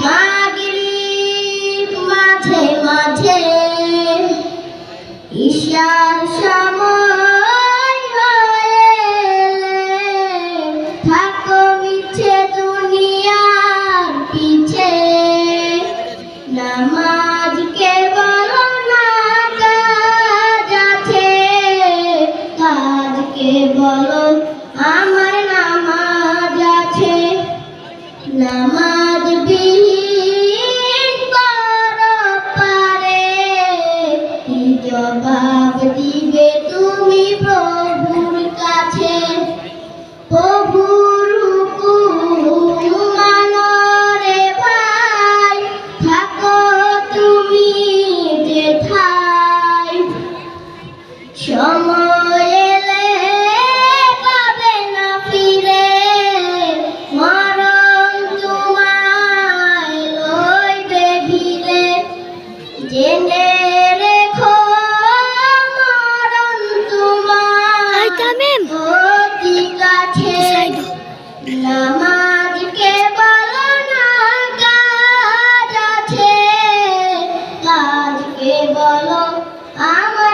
মাগরিব মাঝে মাঝে ঈশার সময় হলে থাকো মিছে দুনিয়ার পিছে নামাজ কেবল না কাজ আছে কাজ কেবল আমার নামাজ আছে নামাজ বিহীন পারে কি জবাব দিবে তুমি প্রভুর কাছে প্রভুর হুকুম মানো রে ভাই থাকো তুমি যেথায় সময় এলে পাবে না ফিরে মরণ তোমায় লইবে ঘিরে জেনে রেখো মরণ তোমায় অতি কাছে নামাজ কেবল না কাজ আছে কাজ কেবল আমার